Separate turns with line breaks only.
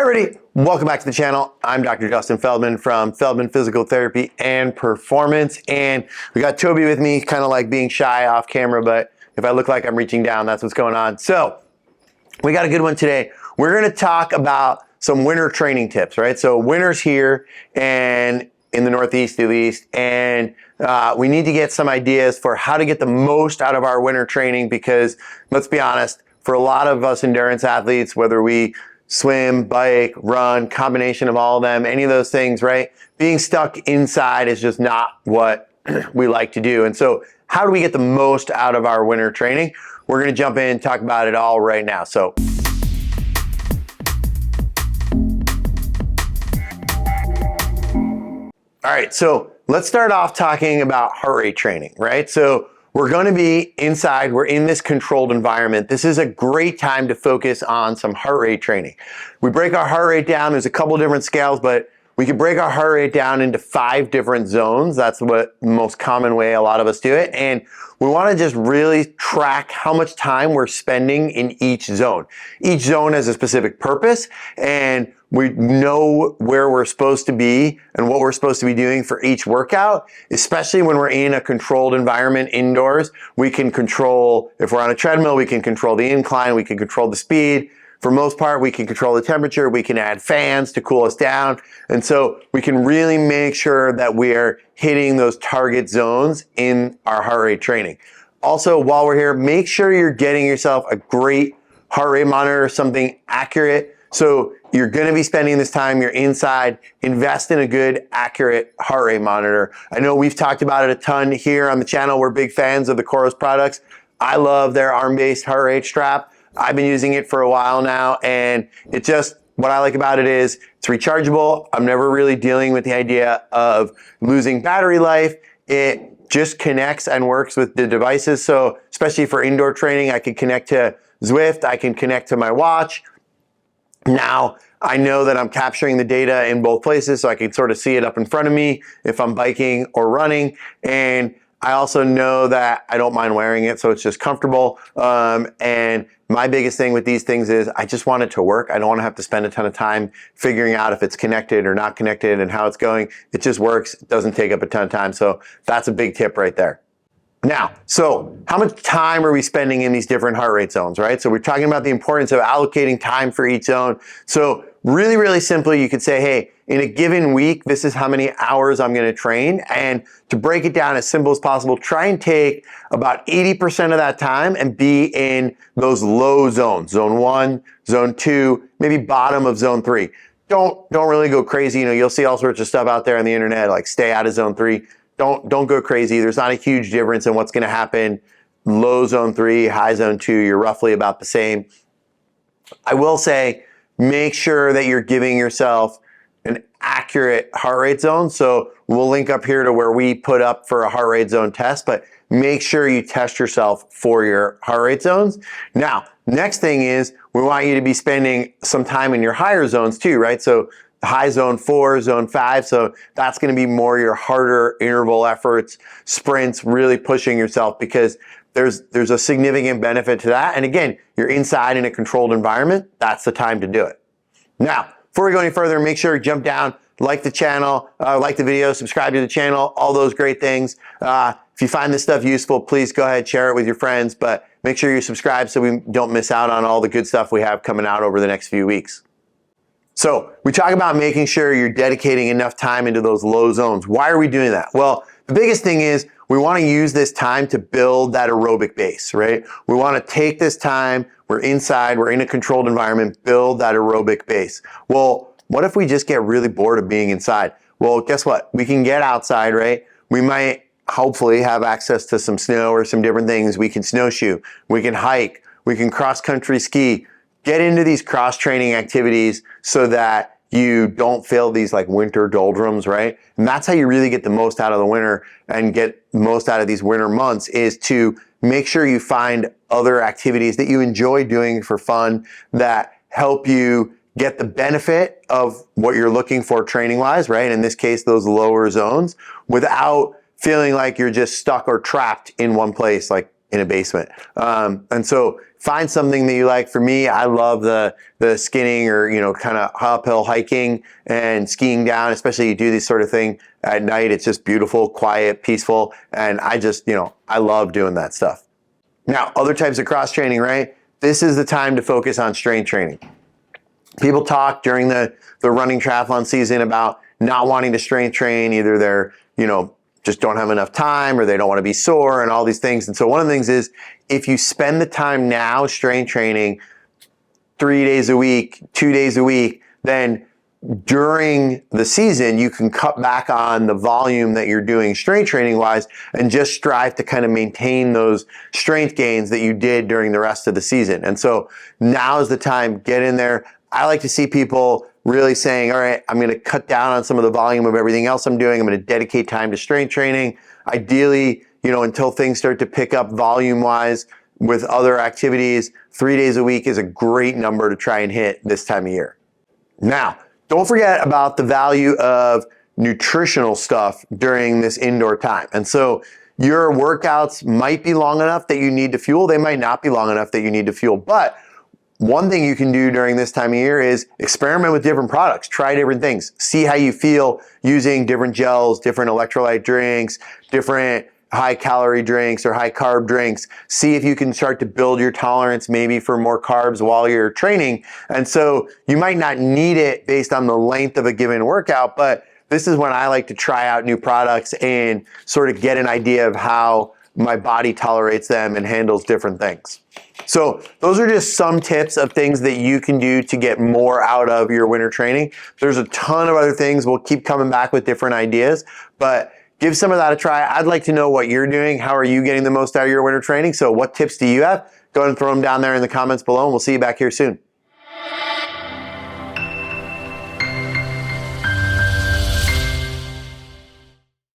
Hi everybody, welcome back to the channel. I'm Dr. Justin Feldman from Feldman Physical Therapy and Performance, and we got Toby with me, kind of like being shy off camera, but if I look like I'm reaching down, that's what's going on. So we got a good one today. We're going to talk about some winter training tips, right? So winter's here, and in the Northeast at least, and we need to get some ideas for how to get the most out of our winter training, because let's be honest, for a lot of us endurance athletes, whether we swim, bike, run, combination of all of them, any of those things, right? Being stuck inside is just not what we like to do. And so how do we get the most out of our winter training? We're going to jump in and talk about it all right now. So all right, so let's start off talking about heart rate training, right? So we're going to be inside, we're in this controlled environment. This is a great time to focus on some heart rate training. We break our heart rate down, there's a couple different scales, but we can break our heart rate down into 5 different zones. That's what the most common way a lot of us do it. And we want to just really track how much time we're spending in each zone. Each zone has a specific purpose, and we know where we're supposed to be and what we're supposed to be doing for each workout, especially when we're in a controlled environment indoors. We can control, if we're on a treadmill, we can control the incline, we can control the speed. For most part, we can control the temperature, we can add fans to cool us down. And so we can really make sure that we are hitting those target zones in our heart rate training. Also, while we're here, make sure you're getting yourself a great heart rate monitor, something accurate. So you're going to be spending this time, you're inside, invest in a good, accurate heart rate monitor. I know we've talked about it a ton here on the channel. We're big fans of the Coros products. I love their arm-based heart rate strap. I've been using it for a while now, and it just, what I like about it is it's rechargeable. I'm never really dealing with the idea of losing battery life. It just connects and works with the devices. So especially for indoor training, I can connect to Zwift, I can connect to my watch. Now, I know that I'm capturing the data in both places, so I can sort of see it up in front of me if I'm biking or running. And I also know that I don't mind wearing it, so it's just comfortable. And my biggest thing with these things is I just want it to work. I don't want to have to spend a ton of time figuring out if it's connected or not connected and how it's going. It just works. It doesn't take up a ton of time. So that's a big tip right there. Now, so how much time are we spending in these different heart rate zones, right? So we're talking about the importance of allocating time for each zone. So really, really simply, you could say, hey, in a given week, this is how many hours I'm going to train. And to break it down as simple as possible, try and take about 80% of that time and be in those low zones, zone 1, zone 2, maybe bottom of zone 3. Don't really go crazy. You know, you'll see all sorts of stuff out there on the internet, like stay out of zone 3. Don't go crazy. There's not a huge difference in what's going to happen. Low zone 3, high zone 2, you're roughly about the same. I will say, make sure that you're giving yourself an accurate heart rate zone. So we'll link up here to where we put up for a heart rate zone test, but make sure you test yourself for your heart rate zones. Now, next thing is we want you to be spending some time in your higher zones too, right? So high zone 4, zone 5. So that's going to be more your harder interval efforts, sprints, really pushing yourself, because there's a significant benefit to that. And again, you're inside in a controlled environment. That's the time to do it. Now, before we go any further, make sure you jump down, like the channel, like the video, subscribe to the channel, all those great things. If you find this stuff useful, please go ahead, share it with your friends, but make sure you subscribe so we don't miss out on all the good stuff we have coming out over the next few weeks. So we talk about making sure you're dedicating enough time into those low zones. Why are we doing that? Well, the biggest thing is we want to use this time to build that aerobic base, right? We want to take this time, we're inside, we're in a controlled environment, build that aerobic base. Well, what if we just get really bored of being inside? Well, guess what? We can get outside, right? We might hopefully have access to some snow or some different things. We can snowshoe, we can hike, we can cross-country ski. Get into these cross-training activities so that you don't feel these like winter doldrums, right? And that's how you really get the most out of the winter and get most out of these winter months, is to make sure you find other activities that you enjoy doing for fun that help you get the benefit of what you're looking for training-wise, right? In this case, those lower zones, without feeling like you're just stuck or trapped in one place, like in a basement. And so find something that you like. For me, I love the skinning or, kind of uphill hiking and skiing down, especially you do this sort of thing at night. It's just beautiful, quiet, peaceful. And I just, I love doing that stuff. Now, other types of cross training, right? This is the time to focus on strength training. People talk during the running triathlon season about not wanting to strength train. Either they're, just don't have enough time or they don't want to be sore and all these things. And so one of the things is if you spend the time now strength training 3 days a week, 2 days a week, then during the season, you can cut back on the volume that you're doing strength training wise and just strive to kind of maintain those strength gains that you did during the rest of the season. And so now is the time, get in there. I like to see people really saying, all right, I'm going to cut down on some of the volume of everything else I'm doing. I'm going to dedicate time to strength training. Ideally, until things start to pick up volume wise with other activities, 3 days a week is a great number to try and hit this time of year. Now, don't forget about the value of nutritional stuff during this indoor time. And so your workouts might be long enough that you need to fuel. They might not be long enough that you need to fuel, but one thing you can do during this time of year is experiment with different products, try different things, see how you feel using different gels, different electrolyte drinks, different high calorie drinks or high carb drinks. See if you can start to build your tolerance maybe for more carbs while you're training. And so you might not need it based on the length of a given workout, but this is when I like to try out new products and sort of get an idea of how my body tolerates them and handles different things. So those are just some tips of things that you can do to get more out of your winter training. There's a ton of other things. We'll keep coming back with different ideas, but give some of that a try. I'd like to know what you're doing. How are you getting the most out of your winter training? So what tips do you have? Go ahead and throw them down there in the comments below, and we'll see you back here soon.